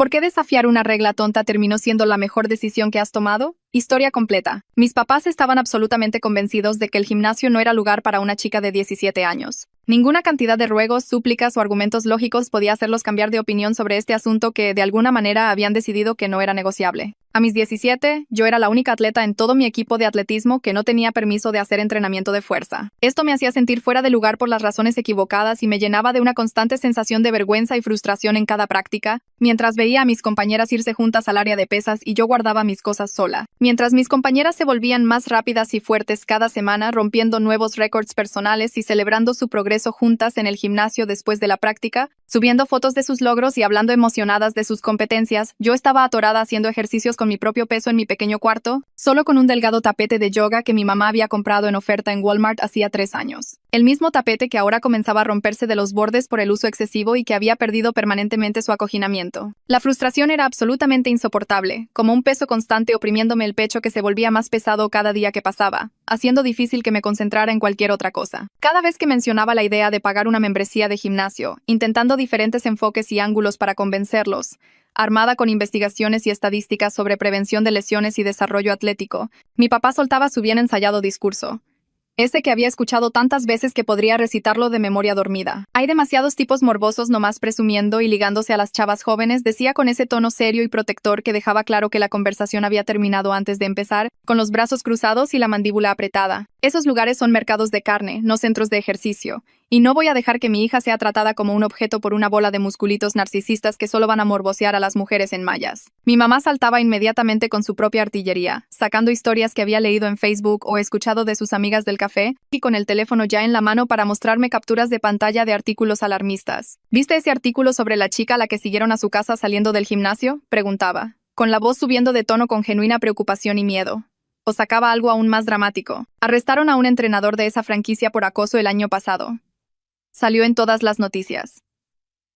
¿Por qué desafiar una regla tonta terminó siendo la mejor decisión que has tomado? Historia completa. Mis papás estaban absolutamente convencidos de que el gimnasio no era lugar para una chica de 17 años. Ninguna cantidad de ruegos, súplicas o argumentos lógicos podía hacerlos cambiar de opinión sobre este asunto que, de alguna manera, habían decidido que no era negociable. A mis 17, yo era la única atleta en todo mi equipo de atletismo que no tenía permiso de hacer entrenamiento de fuerza. Esto me hacía sentir fuera de lugar por las razones equivocadas y me llenaba de una constante sensación de vergüenza y frustración en cada práctica, mientras veía a mis compañeras irse juntas al área de pesas y yo guardaba mis cosas sola. Mientras mis compañeras se volvían más rápidas y fuertes cada semana, rompiendo nuevos récords personales y celebrando su progreso juntas en el gimnasio después de la práctica, subiendo fotos de sus logros y hablando emocionadas de sus competencias, yo estaba atorada haciendo ejercicios con mi propio peso en mi pequeño cuarto, solo con un delgado tapete de yoga que mi mamá había comprado en oferta en Walmart hacía 3 años. El mismo tapete que ahora comenzaba a romperse de los bordes por el uso excesivo y que había perdido permanentemente su acoginamiento. La frustración era absolutamente insoportable, como un peso constante oprimiéndome el pecho que se volvía más pesado cada día que pasaba, haciendo difícil que me concentrara en cualquier otra cosa. Cada vez que mencionaba la idea de pagar una membresía de gimnasio, intentando diferentes enfoques y ángulos para convencerlos, armada con investigaciones y estadísticas sobre prevención de lesiones y desarrollo atlético, mi papá soltaba su bien ensayado discurso. Ese que había escuchado tantas veces que podría recitarlo de memoria dormida. Hay demasiados tipos morbosos nomás presumiendo y ligándose a las chavas jóvenes, decía con ese tono serio y protector que dejaba claro que la conversación había terminado antes de empezar, con los brazos cruzados y la mandíbula apretada. Esos lugares son mercados de carne, no centros de ejercicio. Y no voy a dejar que mi hija sea tratada como un objeto por una bola de musculitos narcisistas que solo van a morbosear a las mujeres en mallas. Mi mamá saltaba inmediatamente con su propia artillería, sacando historias que había leído en Facebook o escuchado de sus amigas del café, y con el teléfono ya en la mano para mostrarme capturas de pantalla de artículos alarmistas. ¿Viste ese artículo sobre la chica a la que siguieron a su casa saliendo del gimnasio?, preguntaba, con la voz subiendo de tono con genuina preocupación y miedo. O sacaba algo aún más dramático. Arrestaron a un entrenador de esa franquicia por acoso el año pasado. Salió en todas las noticias.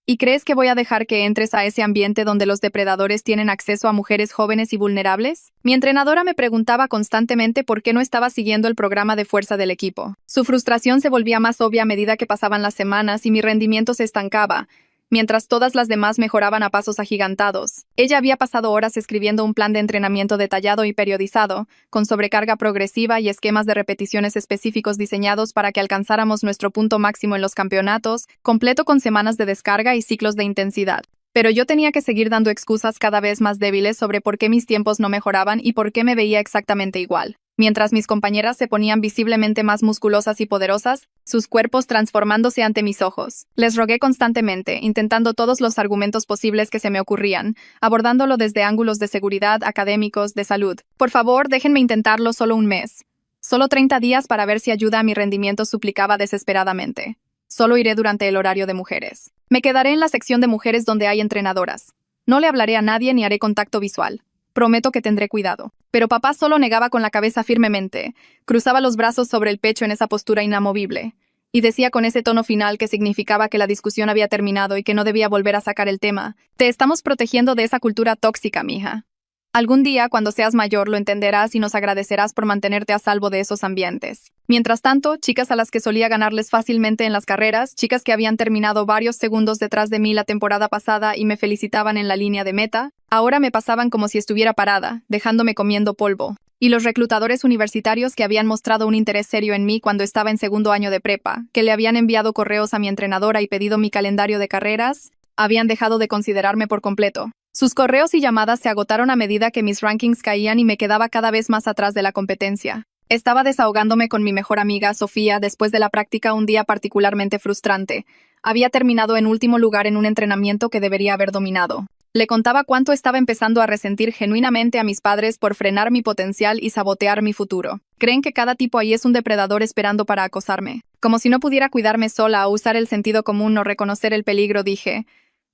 ¿Y crees que voy a dejar que entres a ese ambiente donde los depredadores tienen acceso a mujeres jóvenes y vulnerables? Mi entrenadora me preguntaba constantemente por qué no estaba siguiendo el programa de fuerza del equipo. Su frustración se volvía más obvia a medida que pasaban las semanas y mi rendimiento se estancaba, mientras todas las demás mejoraban a pasos agigantados. Ella había pasado horas escribiendo un plan de entrenamiento detallado y periodizado, con sobrecarga progresiva y esquemas de repeticiones específicos diseñados para que alcanzáramos nuestro punto máximo en los campeonatos, completo con semanas de descarga y ciclos de intensidad. Pero yo tenía que seguir dando excusas cada vez más débiles sobre por qué mis tiempos no mejoraban y por qué me veía exactamente igual. Mientras mis compañeras se ponían visiblemente más musculosas y poderosas, sus cuerpos transformándose ante mis ojos. Les rogué constantemente, intentando todos los argumentos posibles que se me ocurrían, abordándolo desde ángulos de seguridad, académicos, de salud. Por favor, déjenme intentarlo solo un mes. Solo 30 días para ver si ayuda a mi rendimiento, suplicaba desesperadamente. Solo iré durante el horario de mujeres. Me quedaré en la sección de mujeres donde hay entrenadoras. No le hablaré a nadie ni haré contacto visual. Prometo que tendré cuidado. Pero papá solo negaba con la cabeza firmemente, cruzaba los brazos sobre el pecho en esa postura inamovible, y decía con ese tono final que significaba que la discusión había terminado y que no debía volver a sacar el tema: te estamos protegiendo de esa cultura tóxica, mija. Algún día, cuando seas mayor, lo entenderás y nos agradecerás por mantenerte a salvo de esos ambientes. Mientras tanto, chicas a las que solía ganarles fácilmente en las carreras, chicas que habían terminado varios segundos detrás de mí la temporada pasada y me felicitaban en la línea de meta, ahora me pasaban como si estuviera parada, dejándome comiendo polvo. Y los reclutadores universitarios que habían mostrado un interés serio en mí cuando estaba en segundo año de prepa, que le habían enviado correos a mi entrenadora y pedido mi calendario de carreras, habían dejado de considerarme por completo. Sus correos y llamadas se agotaron a medida que mis rankings caían y me quedaba cada vez más atrás de la competencia. Estaba desahogándome con mi mejor amiga, Sofía, después de la práctica, un día particularmente frustrante. Había terminado en último lugar en un entrenamiento que debería haber dominado. Le contaba cuánto estaba empezando a resentir genuinamente a mis padres por frenar mi potencial y sabotear mi futuro. Creen que cada tipo ahí es un depredador esperando para acosarme. Como si no pudiera cuidarme sola o usar el sentido común o reconocer el peligro, dije,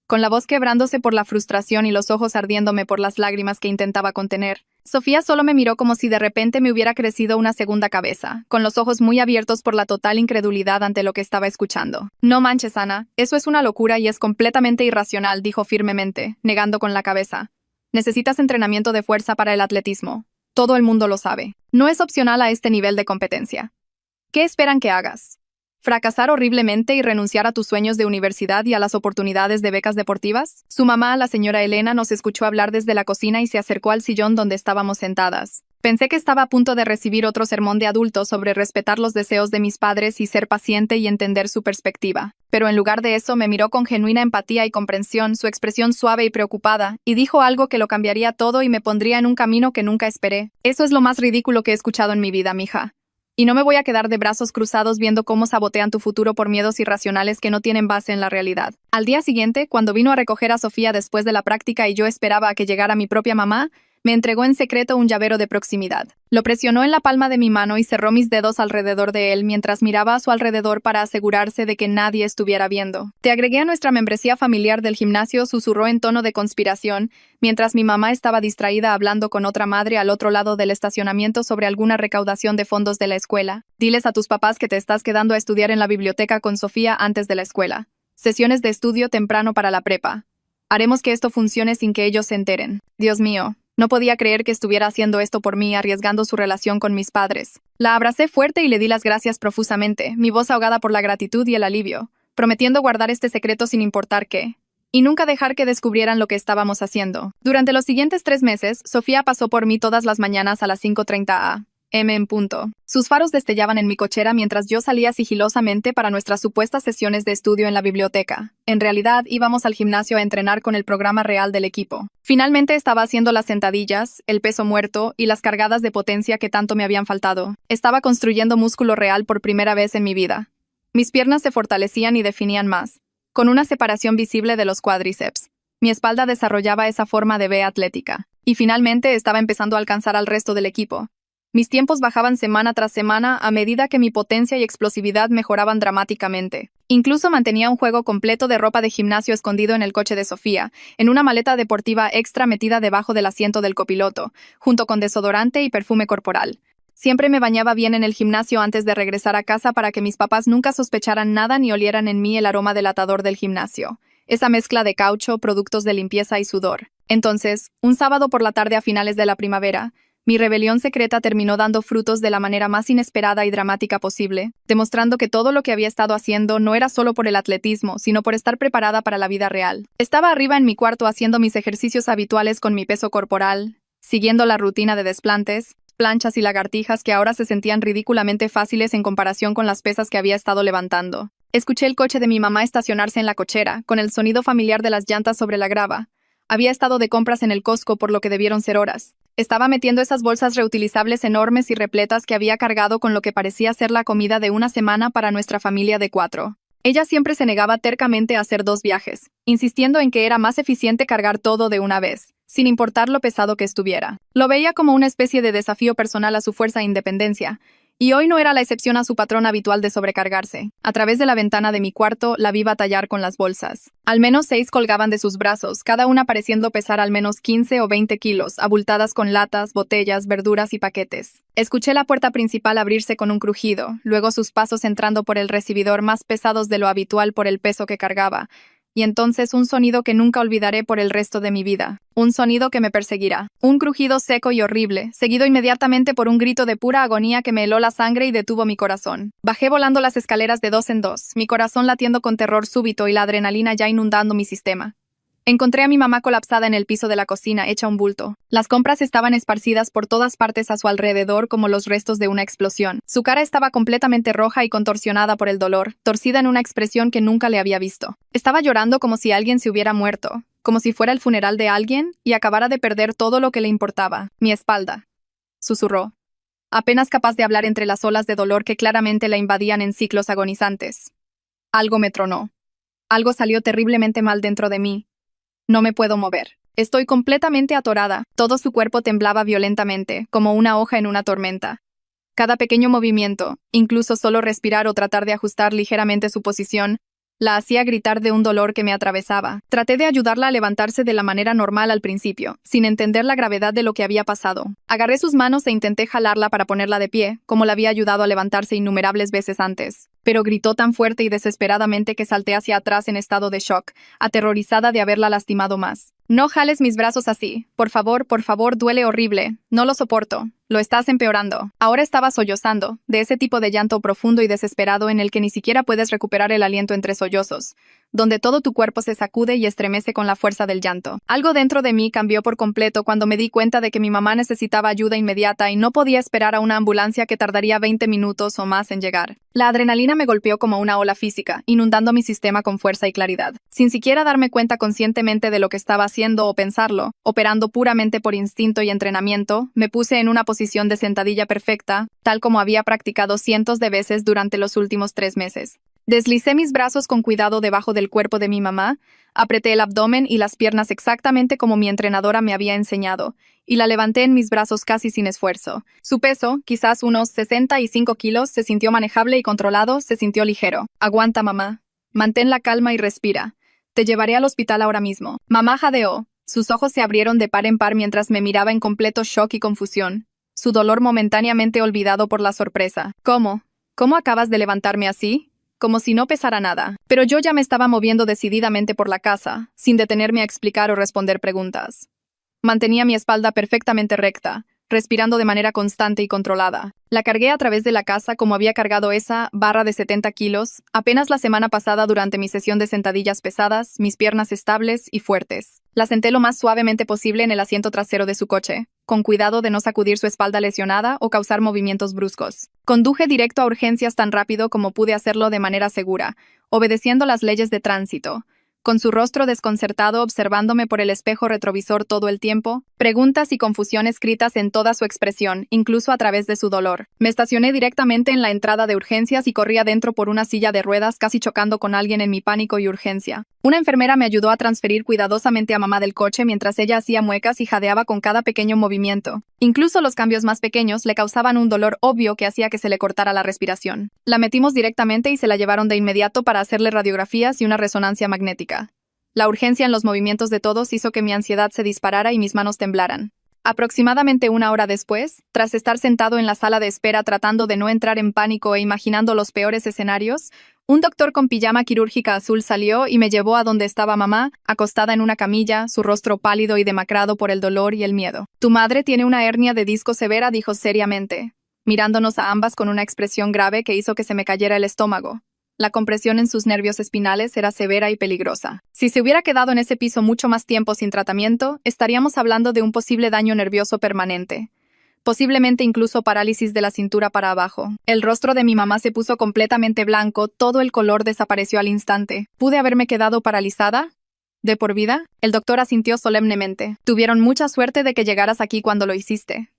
con la voz quebrándose por la frustración y los ojos ardiéndome por las lágrimas que intentaba contener. Sofía solo me miró como si de repente me hubiera crecido una segunda cabeza, con los ojos muy abiertos por la total incredulidad ante lo que estaba escuchando. No manches, Ana, eso es una locura y es completamente irracional, dijo firmemente, negando con la cabeza. Necesitas entrenamiento de fuerza para el atletismo. Todo el mundo lo sabe. No es opcional a este nivel de competencia. ¿Qué esperan que hagas? ¿Fracasar horriblemente y renunciar a tus sueños de universidad y a las oportunidades de becas deportivas? Su mamá, la señora Elena, nos escuchó hablar desde la cocina y se acercó al sillón donde estábamos sentadas. Pensé que estaba a punto de recibir otro sermón de adulto sobre respetar los deseos de mis padres y ser paciente y entender su perspectiva. Pero en lugar de eso me miró con genuina empatía y comprensión, su expresión suave y preocupada, y dijo algo que lo cambiaría todo y me pondría en un camino que nunca esperé. Eso es lo más ridículo que he escuchado en mi vida, mija. Y no me voy a quedar de brazos cruzados viendo cómo sabotean tu futuro por miedos irracionales que no tienen base en la realidad. Al día siguiente, cuando vino a recoger a Sofía después de la práctica y yo esperaba a que llegara mi propia mamá, me entregó en secreto un llavero de proximidad. Lo presionó en la palma de mi mano y cerró mis dedos alrededor de él mientras miraba a su alrededor para asegurarse de que nadie estuviera viendo. Te agregué a nuestra membresía familiar del gimnasio, susurró en tono de conspiración, mientras mi mamá estaba distraída hablando con otra madre al otro lado del estacionamiento sobre alguna recaudación de fondos de la escuela. Diles a tus papás que te estás quedando a estudiar en la biblioteca con Sofía antes de la escuela. Sesiones de estudio temprano para la prepa. Haremos que esto funcione sin que ellos se enteren. Dios mío. No podía creer que estuviera haciendo esto por mí, arriesgando su relación con mis padres. La abracé fuerte y le di las gracias profusamente, mi voz ahogada por la gratitud y el alivio, prometiendo guardar este secreto sin importar qué. Y nunca dejar que descubrieran lo que estábamos haciendo. Durante los siguientes 3 meses, Sofía pasó por mí todas las mañanas a las 5:30 a.m. en punto. Sus faros destellaban en mi cochera mientras yo salía sigilosamente para nuestras supuestas sesiones de estudio en la biblioteca. En realidad, íbamos al gimnasio a entrenar con el programa real del equipo. Finalmente estaba haciendo las sentadillas, el peso muerto y las cargadas de potencia que tanto me habían faltado. Estaba construyendo músculo real por primera vez en mi vida. Mis piernas se fortalecían y definían más, con una separación visible de los cuádriceps. Mi espalda desarrollaba esa forma de V atlética. Y finalmente estaba empezando a alcanzar al resto del equipo. Mis tiempos bajaban semana tras semana a medida que mi potencia y explosividad mejoraban dramáticamente. Incluso mantenía un juego completo de ropa de gimnasio escondido en el coche de Sofía, en una maleta deportiva extra metida debajo del asiento del copiloto, junto con desodorante y perfume corporal. Siempre me bañaba bien en el gimnasio antes de regresar a casa para que mis papás nunca sospecharan nada ni olieran en mí el aroma delatador del gimnasio. Esa mezcla de caucho, productos de limpieza y sudor. Entonces, un sábado por la tarde a finales de la primavera, mi rebelión secreta terminó dando frutos de la manera más inesperada y dramática posible, demostrando que todo lo que había estado haciendo no era solo por el atletismo, sino por estar preparada para la vida real. Estaba arriba en mi cuarto haciendo mis ejercicios habituales con mi peso corporal, siguiendo la rutina de desplantes, planchas y lagartijas que ahora se sentían ridículamente fáciles en comparación con las pesas que había estado levantando. Escuché el coche de mi mamá estacionarse en la cochera, con el sonido familiar de las llantas sobre la grava. Había estado de compras en el Costco por lo que debieron ser horas. Estaba metiendo esas bolsas reutilizables enormes y repletas que había cargado con lo que parecía ser la comida de una semana para nuestra familia de 4. Ella siempre se negaba tercamente a hacer 2 viajes, insistiendo en que era más eficiente cargar todo de una vez, sin importar lo pesado que estuviera. Lo veía como una especie de desafío personal a su fuerza e independencia, y hoy no era la excepción a su patrón habitual de sobrecargarse. A través de la ventana de mi cuarto la vi batallar con las bolsas. Al menos 6 colgaban de sus brazos, cada una pareciendo pesar al menos 15 o 20 kilos, abultadas con latas, botellas, verduras y paquetes. Escuché la puerta principal abrirse con un crujido, luego sus pasos entrando por el recibidor más pesados de lo habitual por el peso que cargaba. Y entonces un sonido que nunca olvidaré por el resto de mi vida. Un sonido que me perseguirá. Un crujido seco y horrible, seguido inmediatamente por un grito de pura agonía que me heló la sangre y detuvo mi corazón. Bajé volando las escaleras de 2 en 2, mi corazón latiendo con terror súbito y la adrenalina ya inundando mi sistema. Encontré a mi mamá colapsada en el piso de la cocina, hecha un bulto. Las compras estaban esparcidas por todas partes a su alrededor como los restos de una explosión. Su cara estaba completamente roja y contorsionada por el dolor, torcida en una expresión que nunca le había visto. Estaba llorando como si alguien se hubiera muerto, como si fuera el funeral de alguien y acabara de perder todo lo que le importaba. Mi espalda. Susurró, apenas capaz de hablar entre las olas de dolor que claramente la invadían en ciclos agonizantes. Algo me tronó. Algo salió terriblemente mal dentro de mí. No me puedo mover. Estoy completamente atorada. Todo su cuerpo temblaba violentamente, como una hoja en una tormenta. Cada pequeño movimiento, incluso solo respirar o tratar de ajustar ligeramente su posición, la hacía gritar de un dolor que me atravesaba. Traté de ayudarla a levantarse de la manera normal al principio, sin entender la gravedad de lo que había pasado. Agarré sus manos e intenté jalarla para ponerla de pie, como la había ayudado a levantarse innumerables veces antes. Pero gritó tan fuerte y desesperadamente que salté hacia atrás en estado de shock, aterrorizada de haberla lastimado más. No jales mis brazos así. Por favor, duele horrible. No lo soporto. Lo estás empeorando. Ahora estaba sollozando, de ese tipo de llanto profundo y desesperado en el que ni siquiera puedes recuperar el aliento entre sollozos, donde todo tu cuerpo se sacude y estremece con la fuerza del llanto. Algo dentro de mí cambió por completo cuando me di cuenta de que mi mamá necesitaba ayuda inmediata y no podía esperar a una ambulancia que tardaría 20 minutos o más en llegar. La adrenalina me golpeó como una ola física, inundando mi sistema con fuerza y claridad. Sin siquiera darme cuenta conscientemente de lo que estaba haciendo o pensarlo, operando puramente por instinto y entrenamiento, me puse en una posición de sentadilla perfecta, tal como había practicado cientos de veces durante los últimos 3 meses. Deslicé mis brazos con cuidado debajo del cuerpo de mi mamá, apreté el abdomen y las piernas exactamente como mi entrenadora me había enseñado, y la levanté en mis brazos casi sin esfuerzo. Su peso, quizás unos 65 kilos, se sintió manejable y controlado, se sintió ligero. Aguanta, mamá. Mantén la calma y respira. Te llevaré al hospital ahora mismo. Mamá jadeó. Sus ojos se abrieron de par en par mientras me miraba en completo shock y confusión. Su dolor momentáneamente olvidado por la sorpresa. ¿Cómo? ¿Cómo acabas de levantarme así? Como si no pesara nada. Pero yo ya me estaba moviendo decididamente por la casa, sin detenerme a explicar o responder preguntas. Mantenía mi espalda perfectamente recta, respirando de manera constante y controlada. La cargué a través de la casa como había cargado esa barra de 70 kilos, apenas la semana pasada durante mi sesión de sentadillas pesadas, mis piernas estables y fuertes. La senté lo más suavemente posible en el asiento trasero de su coche, con cuidado de no sacudir su espalda lesionada o causar movimientos bruscos. Conduje directo a urgencias tan rápido como pude hacerlo de manera segura, obedeciendo las leyes de tránsito. Con su rostro desconcertado observándome por el espejo retrovisor todo el tiempo, preguntas y confusión escritas en toda su expresión, incluso a través de su dolor. Me estacioné directamente en la entrada de urgencias y corrí adentro por una silla de ruedas casi chocando con alguien en mi pánico y urgencia. Una enfermera me ayudó a transferir cuidadosamente a mamá del coche mientras ella hacía muecas y jadeaba con cada pequeño movimiento. Incluso los cambios más pequeños le causaban un dolor obvio que hacía que se le cortara la respiración. La metimos directamente y se la llevaron de inmediato para hacerle radiografías y una resonancia magnética. La urgencia en los movimientos de todos hizo que mi ansiedad se disparara y mis manos temblaran. Aproximadamente 1 hora después, tras estar sentado en la sala de espera tratando de no entrar en pánico e imaginando los peores escenarios, un doctor con pijama quirúrgica azul salió y me llevó a donde estaba mamá, acostada en una camilla, su rostro pálido y demacrado por el dolor y el miedo. Tu madre tiene una hernia de disco severa, dijo seriamente, mirándonos a ambas con una expresión grave que hizo que se me cayera el estómago. La compresión en sus nervios espinales era severa y peligrosa. Si se hubiera quedado en ese piso mucho más tiempo sin tratamiento, estaríamos hablando de un posible daño nervioso permanente. Posiblemente incluso parálisis de la cintura para abajo. El rostro de mi mamá se puso completamente blanco, todo el color desapareció al instante. ¿Pude haberme quedado paralizada? ¿De por vida? El doctor asintió solemnemente. Tuvieron mucha suerte de que llegaras aquí cuando lo hiciste.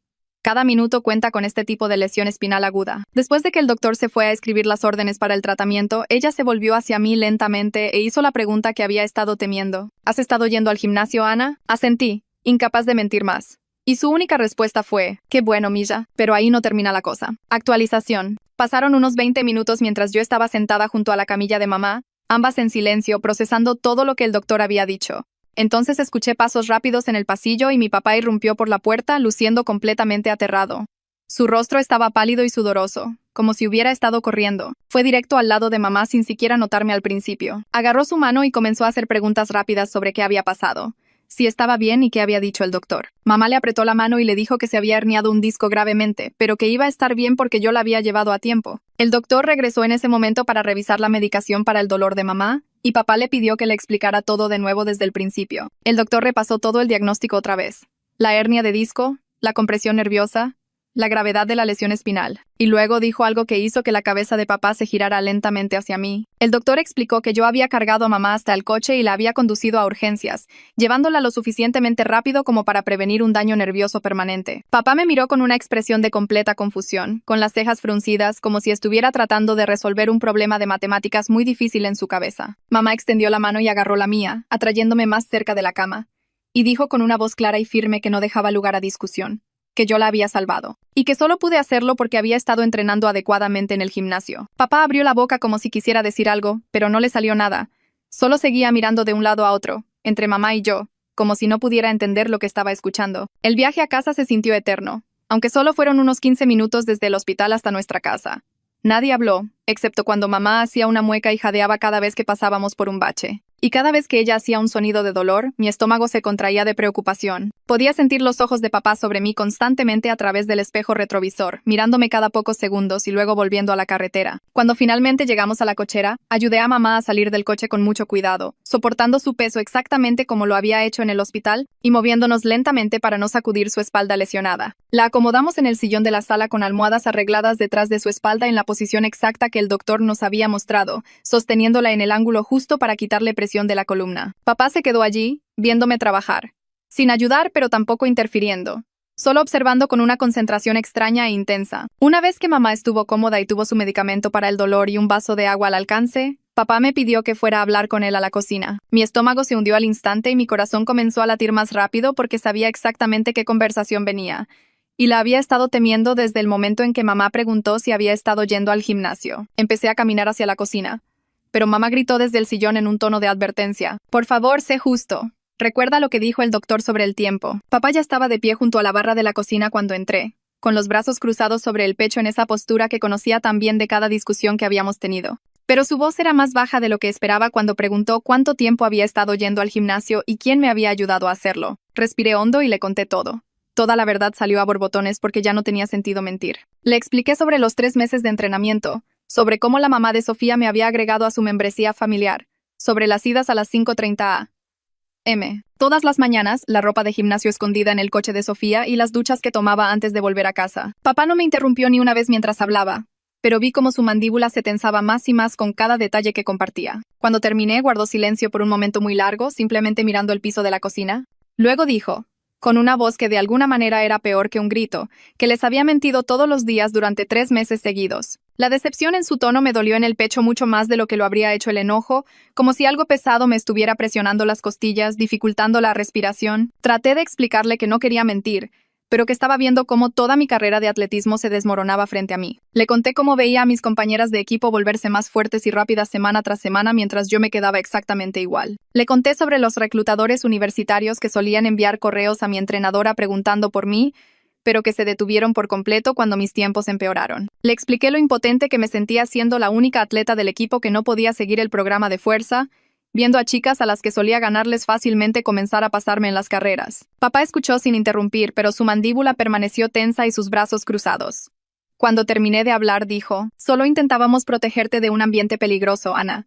Cada minuto cuenta con este tipo de lesión espinal aguda. Después de que el doctor se fue a escribir las órdenes para el tratamiento, ella se volvió hacia mí lentamente e hizo la pregunta que había estado temiendo. ¿Has estado yendo al gimnasio, Ana? Asentí, incapaz de mentir más. Y su única respuesta fue, qué bueno, Milla, pero ahí no termina la cosa. Actualización. Pasaron unos 20 minutos mientras yo estaba sentada junto a la camilla de mamá, ambas en silencio, procesando todo lo que el doctor había dicho. Entonces escuché pasos rápidos en el pasillo y mi papá irrumpió por la puerta, luciendo completamente aterrado. Su rostro estaba pálido y sudoroso, como si hubiera estado corriendo. Fue directo al lado de mamá sin siquiera notarme al principio. Agarró su mano y comenzó a hacer preguntas rápidas sobre qué había pasado, si estaba bien y qué había dicho el doctor. Mamá le apretó la mano y le dijo que se había herniado un disco gravemente, pero que iba a estar bien porque yo la había llevado a tiempo. El doctor regresó en ese momento para revisar la medicación para el dolor de mamá, y papá le pidió que le explicara todo de nuevo desde el principio. El doctor repasó todo el diagnóstico otra vez. La hernia de disco, la compresión nerviosa, la gravedad de la lesión espinal. Y luego dijo algo que hizo que la cabeza de papá se girara lentamente hacia mí. El doctor explicó que yo había cargado a mamá hasta el coche y la había conducido a urgencias, llevándola lo suficientemente rápido como para prevenir un daño nervioso permanente. Papá me miró con una expresión de completa confusión, con las cejas fruncidas, como si estuviera tratando de resolver un problema de matemáticas muy difícil en su cabeza. Mamá extendió la mano y agarró la mía, atrayéndome más cerca de la cama, y dijo con una voz clara y firme que no dejaba lugar a discusión, que yo la había salvado, y que solo pude hacerlo porque había estado entrenando adecuadamente en el gimnasio. Papá abrió la boca como si quisiera decir algo, pero no le salió nada. Solo seguía mirando de un lado a otro, entre mamá y yo, como si no pudiera entender lo que estaba escuchando. El viaje a casa se sintió eterno, aunque solo fueron unos 15 minutos desde el hospital hasta nuestra casa. Nadie habló, excepto cuando mamá hacía una mueca y jadeaba cada vez que pasábamos por un bache. y cada vez que ella hacía un sonido de dolor, mi estómago se contraía de preocupación. Podía sentir los ojos de papá sobre mí constantemente a través del espejo retrovisor, mirándome cada pocos segundos y luego volviendo a la carretera. Cuando finalmente llegamos a la cochera, ayudé a mamá a salir del coche con mucho cuidado, soportando su peso exactamente como lo había hecho en el hospital y moviéndonos lentamente para no sacudir su espalda lesionada. La acomodamos en el sillón de la sala con almohadas arregladas detrás de su espalda en la posición exacta que el doctor nos había mostrado, sosteniéndola en el ángulo justo para quitarle presión de la columna. Papá se quedó allí, viéndome trabajar, sin ayudar pero tampoco interfiriendo, solo observando con una concentración extraña e intensa. Una vez que mamá estuvo cómoda y tuvo su medicamento para el dolor y un vaso de agua al alcance, papá me pidió que fuera a hablar con él a la cocina. Mi estómago se hundió al instante y mi corazón comenzó a latir más rápido porque sabía exactamente qué conversación venía, y la había estado temiendo desde el momento en que mamá preguntó si había estado yendo al gimnasio. Empecé a caminar hacia la cocina, pero mamá gritó desde el sillón en un tono de advertencia. Por favor, sé justo. Recuerda lo que dijo el doctor sobre el tiempo. Papá ya estaba de pie junto a la barra de la cocina cuando entré, con los brazos cruzados sobre el pecho en esa postura que conocía tan bien de cada discusión que habíamos tenido. Pero su voz era más baja de lo que esperaba cuando preguntó cuánto tiempo había estado yendo al gimnasio y quién me había ayudado a hacerlo. Respiré hondo y le conté todo. Toda la verdad salió a borbotones porque ya no tenía sentido mentir. Le expliqué sobre los 3 meses de entrenamiento, sobre cómo la mamá de Sofía me había agregado a su membresía familiar, sobre las idas a las 5:30 a.m. todas las mañanas, la ropa de gimnasio escondida en el coche de Sofía y las duchas que tomaba antes de volver a casa. Papá no me interrumpió ni una vez mientras hablaba, pero vi cómo su mandíbula se tensaba más y más con cada detalle que compartía. Cuando terminé, guardó silencio por un momento muy largo, simplemente mirando el piso de la cocina. Luego dijo, con una voz que de alguna manera era peor que un grito, que les había mentido todos los días durante 3 meses seguidos. La decepción en su tono me dolió en el pecho mucho más de lo que lo habría hecho el enojo, como si algo pesado me estuviera presionando las costillas, dificultando la respiración. Traté de explicarle que no quería mentir, pero que estaba viendo cómo toda mi carrera de atletismo se desmoronaba frente a mí. Le conté cómo veía a mis compañeras de equipo volverse más fuertes y rápidas semana tras semana mientras yo me quedaba exactamente igual. Le conté sobre los reclutadores universitarios que solían enviar correos a mi entrenadora preguntando por mí, pero que se detuvieron por completo cuando mis tiempos empeoraron. Le expliqué lo impotente que me sentía siendo la única atleta del equipo que no podía seguir el programa de fuerza, viendo a chicas a las que solía ganarles fácilmente comenzar a pasarme en las carreras. Papá escuchó sin interrumpir, pero su mandíbula permaneció tensa y sus brazos cruzados. Cuando terminé de hablar, dijo, solo intentábamos protegerte de un ambiente peligroso, Ana.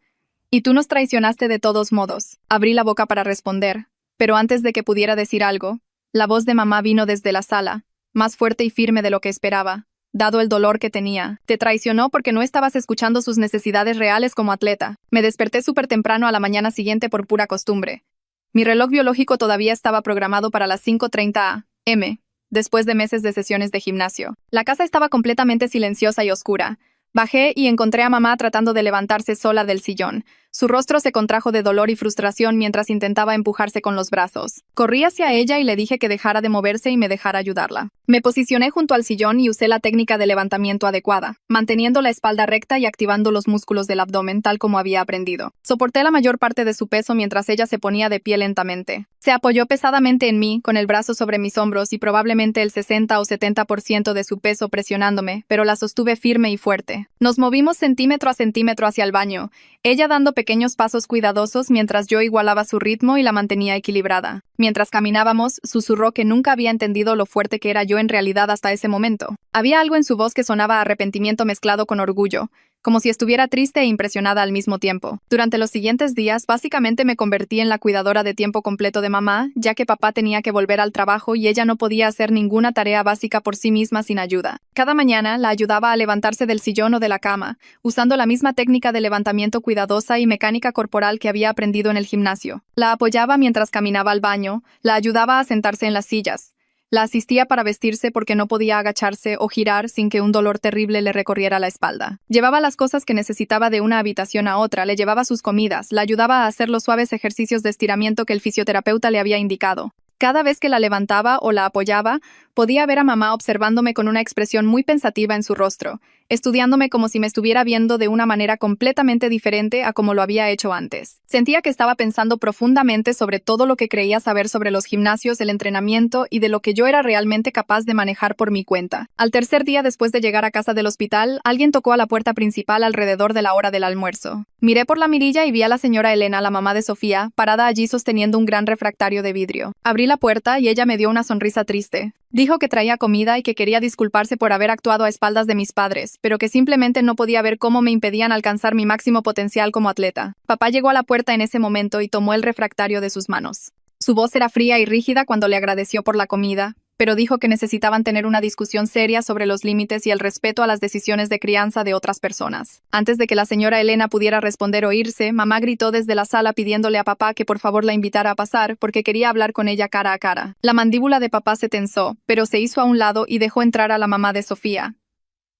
Y tú nos traicionaste de todos modos. Abrí la boca para responder, pero antes de que pudiera decir algo, la voz de mamá vino desde la sala, más fuerte y firme de lo que esperaba, dado el dolor que tenía. Te traicionó porque no estabas escuchando sus necesidades reales como atleta. Me desperté súper temprano a la mañana siguiente por pura costumbre. Mi reloj biológico todavía estaba programado para las 5:30 a.m., después de meses de sesiones de gimnasio. La casa estaba completamente silenciosa y oscura. Bajé y encontré a mamá tratando de levantarse sola del sillón. Su rostro se contrajo de dolor y frustración mientras intentaba empujarse con los brazos. Corrí hacia ella y le dije que dejara de moverse y me dejara ayudarla. Me posicioné junto al sillón y usé la técnica de levantamiento adecuada, manteniendo la espalda recta y activando los músculos del abdomen tal como había aprendido. Soporté la mayor parte de su peso mientras ella se ponía de pie lentamente. Se apoyó pesadamente en mí, con el brazo sobre mis hombros y probablemente el 60 o 70% de su peso presionándome, pero la sostuve firme y fuerte. Nos movimos centímetro a centímetro hacia el baño, ella dando pequeños pasos cuidadosos mientras yo igualaba su ritmo y la mantenía equilibrada. Mientras caminábamos, susurró que nunca había entendido lo fuerte que era yo en realidad hasta ese momento. Había algo en su voz que sonaba a arrepentimiento mezclado con orgullo, como si estuviera triste e impresionada al mismo tiempo. Durante los siguientes días, básicamente me convertí en la cuidadora de tiempo completo de mamá, ya que papá tenía que volver al trabajo y ella no podía hacer ninguna tarea básica por sí misma sin ayuda. Cada mañana la ayudaba a levantarse del sillón o de la cama, usando la misma técnica de levantamiento cuidadosa y mecánica corporal que había aprendido en el gimnasio. La apoyaba mientras caminaba al baño, la ayudaba a sentarse en las sillas. La asistía para vestirse porque no podía agacharse o girar sin que un dolor terrible le recorriera la espalda. Llevaba las cosas que necesitaba de una habitación a otra, le llevaba sus comidas, la ayudaba a hacer los suaves ejercicios de estiramiento que el fisioterapeuta le había indicado. Cada vez que la levantaba o la apoyaba, podía ver a mamá observándome con una expresión muy pensativa en su rostro, estudiándome como si me estuviera viendo de una manera completamente diferente a como lo había hecho antes. Sentía que estaba pensando profundamente sobre todo lo que creía saber sobre los gimnasios, el entrenamiento y de lo que yo era realmente capaz de manejar por mi cuenta. Al tercer día después de llegar a casa del hospital, alguien tocó a la puerta principal alrededor de la hora del almuerzo. Miré por la mirilla y vi a la señora Elena, la mamá de Sofía, parada allí sosteniendo un gran refractario de vidrio. Abrí la puerta y ella me dio una sonrisa triste. Dijo que traía comida y que quería disculparse por haber actuado a espaldas de mis padres, pero que simplemente no podía ver cómo me impedían alcanzar mi máximo potencial como atleta. Papá llegó a la puerta en ese momento y tomó el refractario de sus manos. Su voz era fría y rígida cuando le agradeció por la comida, pero dijo que necesitaban tener una discusión seria sobre los límites y el respeto a las decisiones de crianza de otras personas. Antes de que la señora Elena pudiera responder o irse, mamá gritó desde la sala pidiéndole a papá que por favor la invitara a pasar porque quería hablar con ella cara a cara. La mandíbula de papá se tensó, pero se hizo a un lado y dejó entrar a la mamá de Sofía.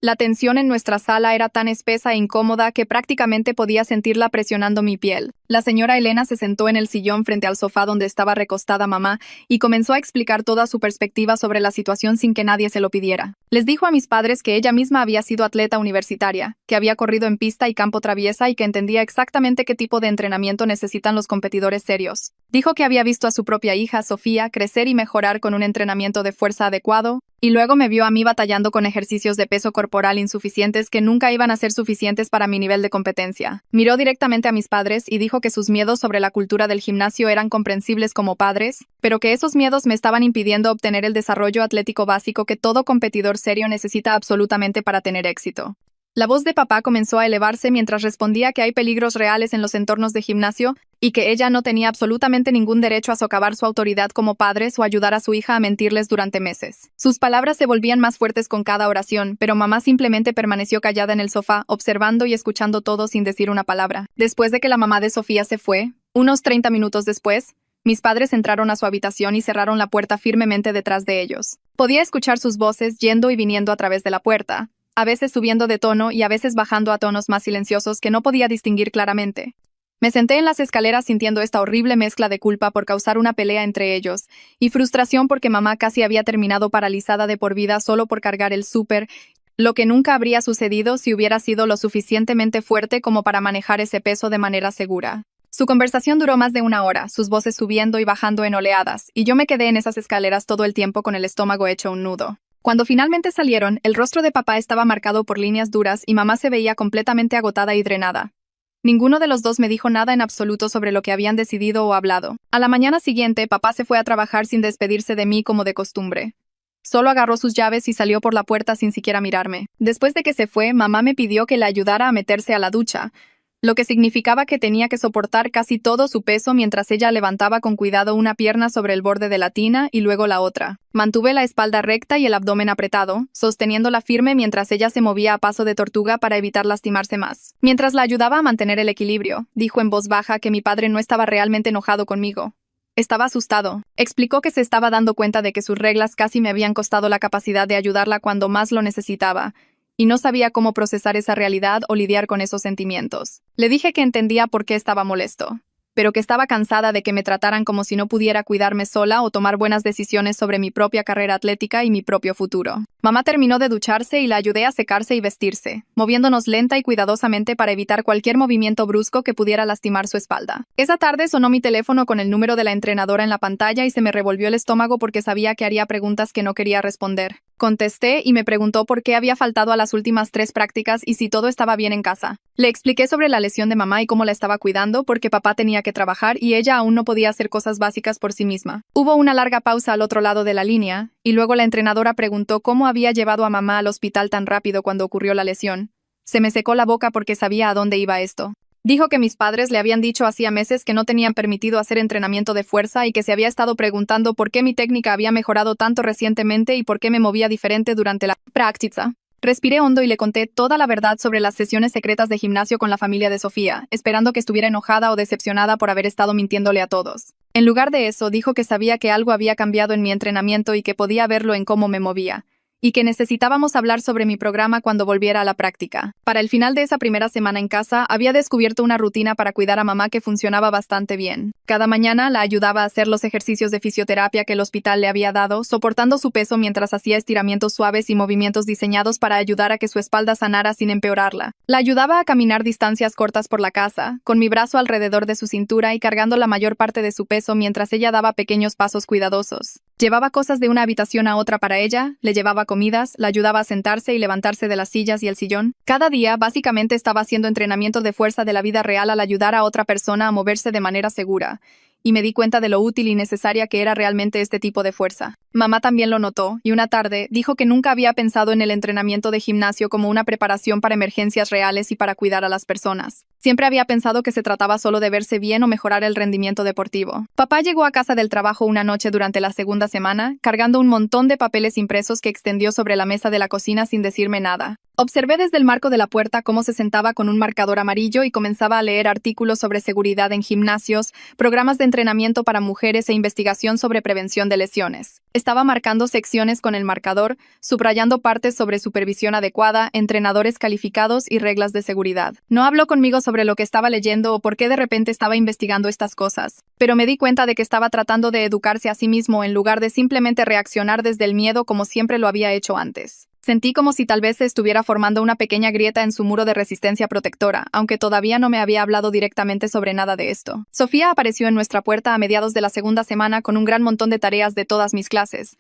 La tensión en nuestra sala era tan espesa e incómoda que prácticamente podía sentirla presionando mi piel. La señora Elena se sentó en el sillón frente al sofá donde estaba recostada mamá y comenzó a explicar toda su perspectiva sobre la situación sin que nadie se lo pidiera. Les dijo a mis padres que ella misma había sido atleta universitaria, que había corrido en pista y campo traviesa y que entendía exactamente qué tipo de entrenamiento necesitan los competidores serios. Dijo que había visto a su propia hija, Sofía, crecer y mejorar con un entrenamiento de fuerza adecuado, y luego me vio a mí batallando con ejercicios de peso corporal insuficientes que nunca iban a ser suficientes para mi nivel de competencia. Miró directamente a mis padres y dijo que sus miedos sobre la cultura del gimnasio eran comprensibles como padres, pero que esos miedos me estaban impidiendo obtener el desarrollo atlético básico que todo competidor serio necesita absolutamente para tener éxito. La voz de papá comenzó a elevarse mientras respondía que hay peligros reales en los entornos de gimnasio y que ella no tenía absolutamente ningún derecho a socavar su autoridad como padres o ayudar a su hija a mentirles durante meses. Sus palabras se volvían más fuertes con cada oración, pero mamá simplemente permaneció callada en el sofá, observando y escuchando todo sin decir una palabra. Después de que la mamá de Sofía se fue, unos 30 minutos después, mis padres entraron a su habitación y cerraron la puerta firmemente detrás de ellos. Podía escuchar sus voces yendo y viniendo a través de la puerta, a veces subiendo de tono y a veces bajando a tonos más silenciosos que no podía distinguir claramente. Me senté en las escaleras sintiendo esta horrible mezcla de culpa por causar una pelea entre ellos, y frustración porque mamá casi había terminado paralizada de por vida solo por cargar el súper, lo que nunca habría sucedido si hubiera sido lo suficientemente fuerte como para manejar ese peso de manera segura. Su conversación duró más de una hora, sus voces subiendo y bajando en oleadas, y yo me quedé en esas escaleras todo el tiempo con el estómago hecho un nudo. Cuando finalmente salieron, el rostro de papá estaba marcado por líneas duras y mamá se veía completamente agotada y drenada. Ninguno de los dos me dijo nada en absoluto sobre lo que habían decidido o hablado. A la mañana siguiente, papá se fue a trabajar sin despedirse de mí como de costumbre. Solo agarró sus llaves y salió por la puerta sin siquiera mirarme. Después de que se fue, mamá me pidió que la ayudara a meterse a la ducha, lo que significaba que tenía que soportar casi todo su peso mientras ella levantaba con cuidado una pierna sobre el borde de la tina y luego la otra. Mantuve la espalda recta y el abdomen apretado, sosteniéndola firme mientras ella se movía a paso de tortuga para evitar lastimarse más. Mientras la ayudaba a mantener el equilibrio, dijo en voz baja que mi padre no estaba realmente enojado conmigo. Estaba asustado. Explicó que se estaba dando cuenta de que sus reglas casi me habían costado la capacidad de ayudarla cuando más lo necesitaba, y no sabía cómo procesar esa realidad o lidiar con esos sentimientos. Le dije que entendía por qué estaba molesto, pero que estaba cansada de que me trataran como si no pudiera cuidarme sola o tomar buenas decisiones sobre mi propia carrera atlética y mi propio futuro. Mamá terminó de ducharse y la ayudé a secarse y vestirse, moviéndonos lenta y cuidadosamente para evitar cualquier movimiento brusco que pudiera lastimar su espalda. Esa tarde sonó mi teléfono con el número de la entrenadora en la pantalla y se me revolvió el estómago porque sabía que haría preguntas que no quería responder. Contesté y me preguntó por qué había faltado a las últimas 3 prácticas y si todo estaba bien en casa. Le expliqué sobre la lesión de mamá y cómo la estaba cuidando porque papá tenía que trabajar y ella aún no podía hacer cosas básicas por sí misma. Hubo una larga pausa al otro lado de la línea, y luego la entrenadora preguntó cómo había llevado a mamá al hospital tan rápido cuando ocurrió la lesión. Se me secó la boca porque sabía a dónde iba esto. Dijo que mis padres le habían dicho hacía meses que no tenían permitido hacer entrenamiento de fuerza y que se había estado preguntando por qué mi técnica había mejorado tanto recientemente y por qué me movía diferente durante la práctica. Respiré hondo y le conté toda la verdad sobre las sesiones secretas de gimnasio con la familia de Sofía, esperando que estuviera enojada o decepcionada por haber estado mintiéndole a todos. En lugar de eso, dijo que sabía que algo había cambiado en mi entrenamiento y que podía verlo en cómo me movía, y que necesitábamos hablar sobre mi programa cuando volviera a la práctica. Para el final de esa primera semana en casa, había descubierto una rutina para cuidar a mamá que funcionaba bastante bien. Cada mañana la ayudaba a hacer los ejercicios de fisioterapia que el hospital le había dado, soportando su peso mientras hacía estiramientos suaves y movimientos diseñados para ayudar a que su espalda sanara sin empeorarla. La ayudaba a caminar distancias cortas por la casa, con mi brazo alrededor de su cintura y cargando la mayor parte de su peso mientras ella daba pequeños pasos cuidadosos. Llevaba cosas de una habitación a otra para ella, le llevaba comidas, la ayudaba a sentarse y levantarse de las sillas y el sillón. Cada día, básicamente, estaba haciendo entrenamiento de fuerza de la vida real al ayudar a otra persona a moverse de manera segura. Y me di cuenta de lo útil y necesaria que era realmente este tipo de fuerza. Mamá también lo notó, y una tarde dijo que nunca había pensado en el entrenamiento de gimnasio como una preparación para emergencias reales y para cuidar a las personas. Siempre había pensado que se trataba solo de verse bien o mejorar el rendimiento deportivo. Papá llegó a casa del trabajo una noche durante la segunda semana, cargando un montón de papeles impresos que extendió sobre la mesa de la cocina sin decirme nada. Observé desde el marco de la puerta cómo se sentaba con un marcador amarillo y comenzaba a leer artículos sobre seguridad en gimnasios, programas de entrenamiento para mujeres e investigación sobre prevención de lesiones. Estaba marcando secciones con el marcador, subrayando partes sobre supervisión adecuada, entrenadores calificados y reglas de seguridad. No habló conmigo sobre lo que estaba leyendo o por qué de repente estaba investigando estas cosas, pero me di cuenta de que estaba tratando de educarse a sí mismo en lugar de simplemente reaccionar desde el miedo como siempre lo había hecho antes. Sentí como si tal vez se estuviera formando una pequeña grieta en su muro de resistencia protectora, aunque todavía no me había hablado directamente sobre nada de esto. Sofía apareció en nuestra puerta a mediados de la segunda semana con un gran montón de tareas de todas mis clases.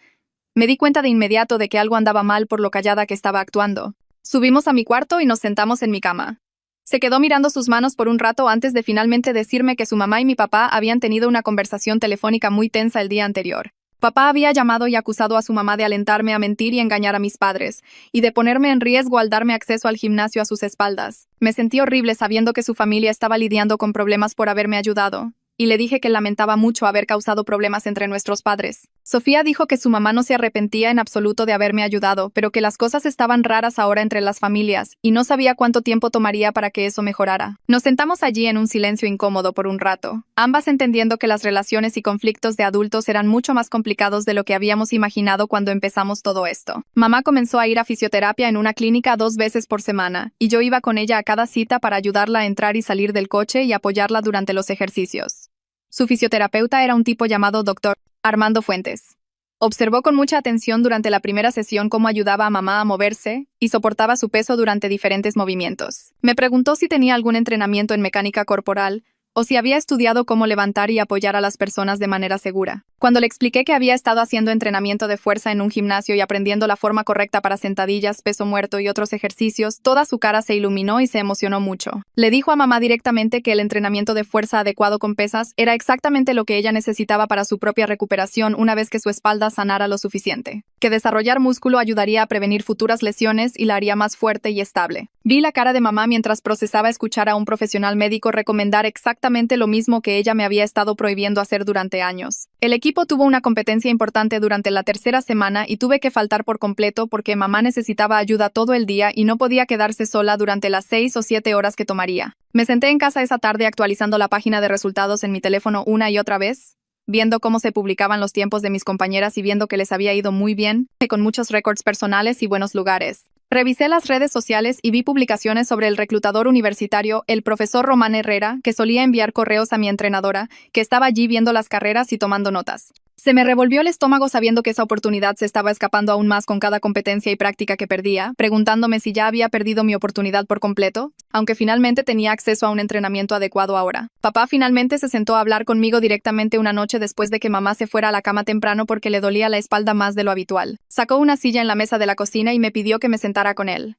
Me di cuenta de inmediato de que algo andaba mal por lo callada que estaba actuando. Subimos a mi cuarto y nos sentamos en mi cama. Se quedó mirando sus manos por un rato antes de finalmente decirme que su mamá y mi papá habían tenido una conversación telefónica muy tensa el día anterior. Papá había llamado y acusado a su mamá de alentarme a mentir y engañar a mis padres, y de ponerme en riesgo al darme acceso al gimnasio a sus espaldas. Me sentí horrible sabiendo que su familia estaba lidiando con problemas por haberme ayudado, y le dije que lamentaba mucho haber causado problemas entre nuestros padres. Sofía dijo que su mamá no se arrepentía en absoluto de haberme ayudado, pero que las cosas estaban raras ahora entre las familias, y no sabía cuánto tiempo tomaría para que eso mejorara. Nos sentamos allí en un silencio incómodo por un rato, ambas entendiendo que las relaciones y conflictos de adultos eran mucho más complicados de lo que habíamos imaginado cuando empezamos todo esto. Mamá comenzó a ir a fisioterapia en una clínica 2 veces por semana, y yo iba con ella a cada cita para ayudarla a entrar y salir del coche y apoyarla durante los ejercicios. Su fisioterapeuta era un tipo llamado Dr. Armando Fuentes. Observó con mucha atención durante la primera sesión cómo ayudaba a mamá a moverse y soportaba su peso durante diferentes movimientos. Me preguntó si tenía algún entrenamiento en mecánica corporal o si había estudiado cómo levantar y apoyar a las personas de manera segura. Cuando le expliqué que había estado haciendo entrenamiento de fuerza en un gimnasio y aprendiendo la forma correcta para sentadillas, peso muerto y otros ejercicios, toda su cara se iluminó y se emocionó mucho. Le dijo a mamá directamente que el entrenamiento de fuerza adecuado con pesas era exactamente lo que ella necesitaba para su propia recuperación una vez que su espalda sanara lo suficiente. Que desarrollar músculo ayudaría a prevenir futuras lesiones y la haría más fuerte y estable. Vi la cara de mamá mientras procesaba escuchar a un profesional médico recomendar exactamente lo mismo que ella me había estado prohibiendo hacer durante años. El equipo tuvo una competencia importante durante la tercera semana y tuve que faltar por completo porque mamá necesitaba ayuda todo el día y no podía quedarse sola durante las 6 o 7 horas que tomaría. Me senté en casa esa tarde actualizando la página de resultados en mi teléfono una y otra vez, viendo cómo se publicaban los tiempos de mis compañeras y viendo que les había ido muy bien, con muchos récords personales y buenos lugares. Revisé las redes sociales y vi publicaciones sobre el reclutador universitario, el profesor Román Herrera, que solía enviar correos a mi entrenadora, que estaba allí viendo las carreras y tomando notas. Se me revolvió el estómago sabiendo que esa oportunidad se estaba escapando aún más con cada competencia y práctica que perdía, preguntándome si ya había perdido mi oportunidad por completo, aunque finalmente tenía acceso a un entrenamiento adecuado ahora. Papá finalmente se sentó a hablar conmigo directamente una noche después de que mamá se fuera a la cama temprano porque le dolía la espalda más de lo habitual. Sacó una silla en la mesa de la cocina y me pidió que me sentara con él.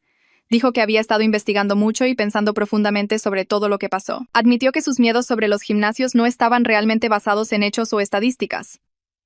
Dijo que había estado investigando mucho y pensando profundamente sobre todo lo que pasó. Admitió que sus miedos sobre los gimnasios no estaban realmente basados en hechos o estadísticas.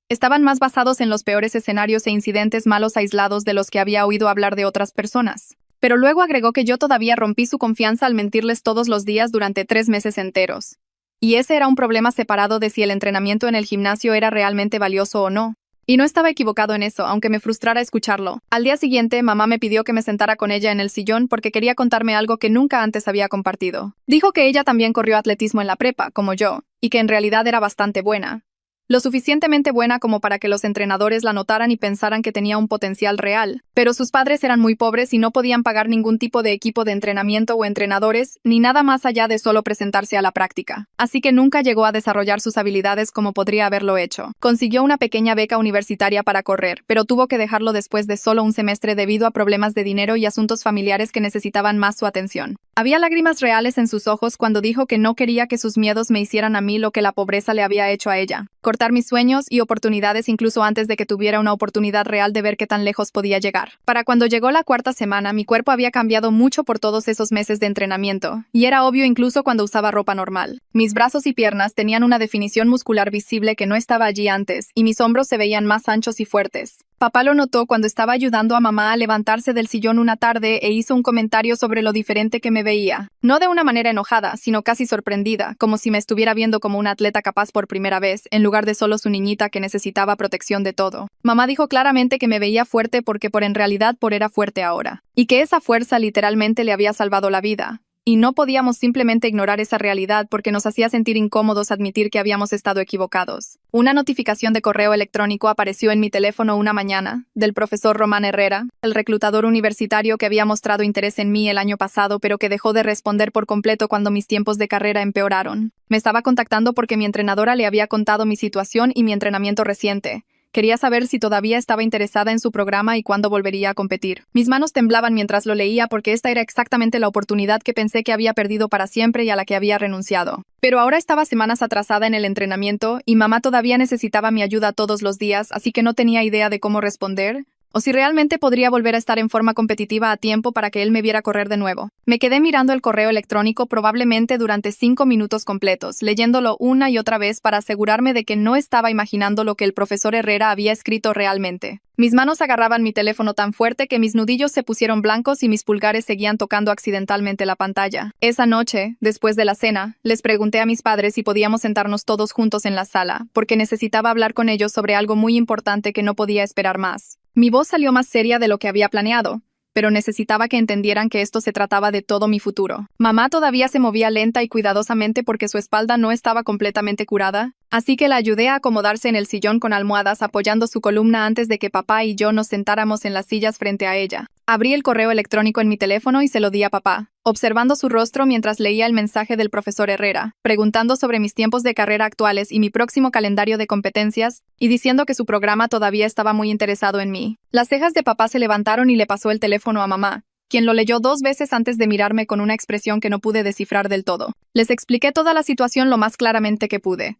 Estaban más basados en los peores escenarios e incidentes malos aislados de los que había oído hablar de otras personas. Pero luego agregó que yo todavía rompí su confianza al mentirles todos los días durante 3 meses enteros. Y ese era un problema separado de si el entrenamiento en el gimnasio era realmente valioso o no. Y no estaba equivocado en eso, aunque me frustrara escucharlo. Al día siguiente, mamá me pidió que me sentara con ella en el sillón porque quería contarme algo que nunca antes había compartido. Dijo que ella también corrió atletismo en la prepa, como yo, y que en realidad era bastante buena. lo suficientemente buena como para que los entrenadores la notaran y pensaran que tenía un potencial real. Pero sus padres eran muy pobres y no podían pagar ningún tipo de equipo de entrenamiento o entrenadores, ni nada más allá de solo presentarse a la práctica. Así que nunca llegó a desarrollar sus habilidades como podría haberlo hecho. Consiguió una pequeña beca universitaria para correr, pero tuvo que dejarlo después de solo un semestre debido a problemas de dinero y asuntos familiares que necesitaban más su atención. Había lágrimas reales en sus ojos cuando dijo que no quería que sus miedos me hicieran a mí lo que la pobreza le había hecho a ella. Cortar mis sueños y oportunidades incluso antes de que tuviera una oportunidad real de ver qué tan lejos podía llegar. Para cuando llegó la cuarta semana, mi cuerpo había cambiado mucho por todos esos meses de entrenamiento, y era obvio incluso cuando usaba ropa normal. Mis brazos y piernas tenían una definición muscular visible que no estaba allí antes, y mis hombros se veían más anchos y fuertes. Papá lo notó cuando estaba ayudando a mamá a levantarse del sillón una tarde e hizo un comentario sobre lo diferente que me veía. No de una manera enojada, sino casi sorprendida, como si me estuviera viendo como una atleta capaz por primera vez, en lugar de solo su niñita que necesitaba protección de todo. Mamá dijo claramente que me veía fuerte porque en realidad era fuerte ahora. Y que esa fuerza literalmente le había salvado la vida. Y no podíamos simplemente ignorar esa realidad porque nos hacía sentir incómodos admitir que habíamos estado equivocados. Una notificación de correo electrónico apareció en mi teléfono una mañana, del profesor Román Herrera, el reclutador universitario que había mostrado interés en mí el año pasado pero que dejó de responder por completo cuando mis tiempos de carrera empeoraron. Me estaba contactando porque mi entrenadora le había contado mi situación y mi entrenamiento reciente. Quería saber si todavía estaba interesada en su programa y cuándo volvería a competir. Mis manos temblaban mientras lo leía porque esta era exactamente la oportunidad que pensé que había perdido para siempre y a la que había renunciado. Pero ahora estaba semanas atrasada en el entrenamiento y mamá todavía necesitaba mi ayuda todos los días, así que no tenía idea de cómo responder, o si realmente podría volver a estar en forma competitiva a tiempo para que él me viera correr de nuevo. Me quedé mirando el correo electrónico probablemente durante 5 minutos completos, leyéndolo una y otra vez para asegurarme de que no estaba imaginando lo que el profesor Herrera había escrito realmente. Mis manos agarraban mi teléfono tan fuerte que mis nudillos se pusieron blancos y mis pulgares seguían tocando accidentalmente la pantalla. Esa noche, después de la cena, les pregunté a mis padres si podíamos sentarnos todos juntos en la sala, porque necesitaba hablar con ellos sobre algo muy importante que no podía esperar más. Mi voz salió más seria de lo que había planeado, pero necesitaba que entendieran que esto se trataba de todo mi futuro. Mamá todavía se movía lenta y cuidadosamente porque su espalda no estaba completamente curada, así que la ayudé a acomodarse en el sillón con almohadas apoyando su columna antes de que papá y yo nos sentáramos en las sillas frente a ella. Abrí el correo electrónico en mi teléfono y se lo di a papá, observando su rostro mientras leía el mensaje del profesor Herrera, preguntando sobre mis tiempos de carrera actuales y mi próximo calendario de competencias, y diciendo que su programa todavía estaba muy interesado en mí. Las cejas de papá se levantaron y le pasó el teléfono a mamá, quien lo leyó 2 veces antes de mirarme con una expresión que no pude descifrar del todo. Les expliqué toda la situación lo más claramente que pude.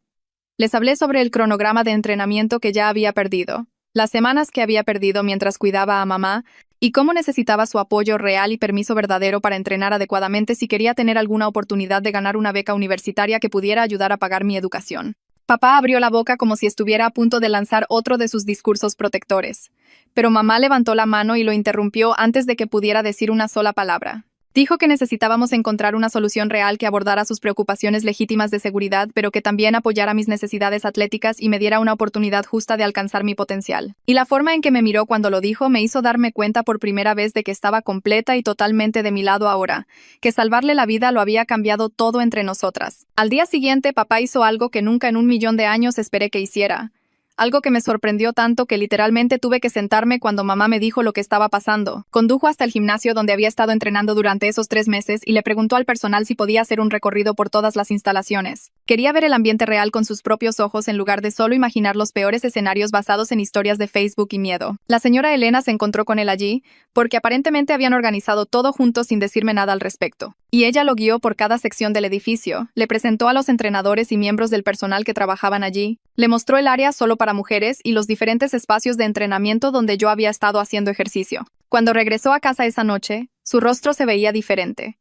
Les hablé sobre el cronograma de entrenamiento que ya había perdido, las semanas que había perdido mientras cuidaba a mamá, y cómo necesitaba su apoyo real y permiso verdadero para entrenar adecuadamente si quería tener alguna oportunidad de ganar una beca universitaria que pudiera ayudar a pagar mi educación. Papá abrió la boca como si estuviera a punto de lanzar otro de sus discursos protectores, pero mamá levantó la mano y lo interrumpió antes de que pudiera decir una sola palabra. Dijo que necesitábamos encontrar una solución real que abordara sus preocupaciones legítimas de seguridad, pero que también apoyara mis necesidades atléticas y me diera una oportunidad justa de alcanzar mi potencial. Y la forma en que me miró cuando lo dijo me hizo darme cuenta por primera vez de que estaba completa y totalmente de mi lado ahora, que salvarle la vida lo había cambiado todo entre nosotras. Al día siguiente, papá hizo algo que nunca en 1.000.000 de años esperé que hiciera. Algo que me sorprendió tanto que literalmente tuve que sentarme cuando mamá me dijo lo que estaba pasando. Condujo hasta el gimnasio donde había estado entrenando durante esos 3 meses y le preguntó al personal si podía hacer un recorrido por todas las instalaciones. Quería ver el ambiente real con sus propios ojos en lugar de solo imaginar los peores escenarios basados en historias de Facebook y miedo. La señora Elena se encontró con él allí, porque aparentemente habían organizado todo juntos sin decirme nada al respecto. Y ella lo guió por cada sección del edificio, le presentó a los entrenadores y miembros del personal que trabajaban allí, le mostró el área solo para mujeres y los diferentes espacios de entrenamiento donde yo había estado haciendo ejercicio. Cuando regresó a casa esa noche, su rostro se veía diferente,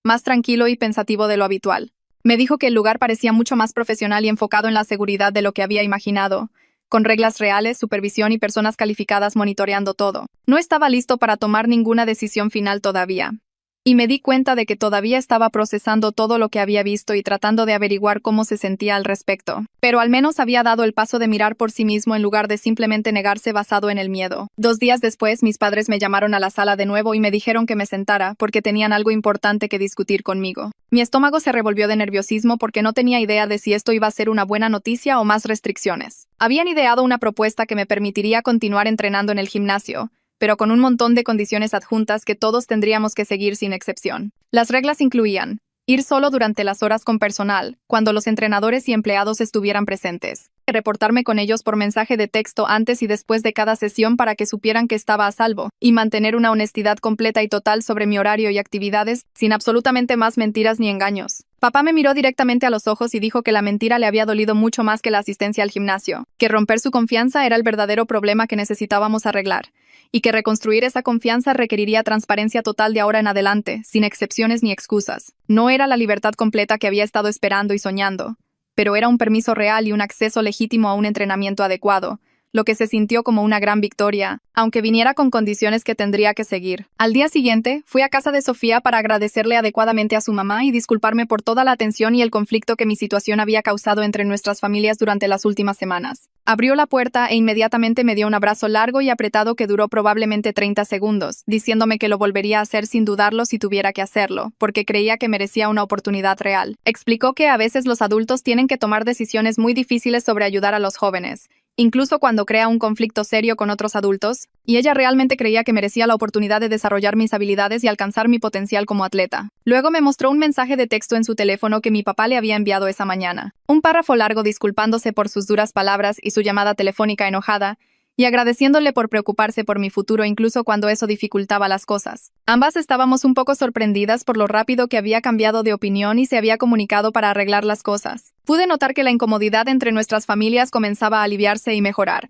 más tranquilo y pensativo de lo habitual. Me dijo que el lugar parecía mucho más profesional y enfocado en la seguridad de lo que había imaginado, con reglas reales, supervisión y personas calificadas monitoreando todo. No estaba listo para tomar ninguna decisión final todavía. y me di cuenta de que todavía estaba procesando todo lo que había visto y tratando de averiguar cómo se sentía al respecto. Pero al menos había dado el paso de mirar por sí mismo en lugar de simplemente negarse basado en el miedo. 2 días después, mis padres me llamaron a la sala de nuevo y me dijeron que me sentara porque tenían algo importante que discutir conmigo. Mi estómago se revolvió de nerviosismo porque no tenía idea de si esto iba a ser una buena noticia o más restricciones. Habían ideado una propuesta que me permitiría continuar entrenando en el gimnasio, pero con un montón de condiciones adjuntas que todos tendríamos que seguir sin excepción. Las reglas incluían ir solo durante las horas con personal, cuando los entrenadores y empleados estuvieran presentes, reportarme con ellos por mensaje de texto antes y después de cada sesión para que supieran que estaba a salvo, y mantener una honestidad completa y total sobre mi horario y actividades, sin absolutamente más mentiras ni engaños. Papá me miró directamente a los ojos y dijo que la mentira le había dolido mucho más que la asistencia al gimnasio, que romper su confianza era el verdadero problema que necesitábamos arreglar, y que reconstruir esa confianza requeriría transparencia total de ahora en adelante, sin excepciones ni excusas. No era la libertad completa que había estado esperando y soñando, pero era un permiso real y un acceso legítimo a un entrenamiento adecuado, lo que se sintió como una gran victoria, aunque viniera con condiciones que tendría que seguir. Al día siguiente, fui a casa de Sofía para agradecerle adecuadamente a su mamá y disculparme por toda la tensión y el conflicto que mi situación había causado entre nuestras familias durante las últimas semanas. Abrió la puerta e inmediatamente me dio un abrazo largo y apretado que duró probablemente 30 segundos, diciéndome que lo volvería a hacer sin dudarlo si tuviera que hacerlo, porque creía que merecía una oportunidad real. Explicó que a veces los adultos tienen que tomar decisiones muy difíciles sobre ayudar a los jóvenes, incluso cuando crea un conflicto serio con otros adultos, y ella realmente creía que merecía la oportunidad de desarrollar mis habilidades y alcanzar mi potencial como atleta. Luego me mostró un mensaje de texto en su teléfono que mi papá le había enviado esa mañana. Un párrafo largo disculpándose por sus duras palabras y su llamada telefónica enojada, y agradeciéndole por preocuparse por mi futuro incluso cuando eso dificultaba las cosas. Ambas estábamos un poco sorprendidas por lo rápido que había cambiado de opinión y se había comunicado para arreglar las cosas. Pude notar que la incomodidad entre nuestras familias comenzaba a aliviarse y mejorar,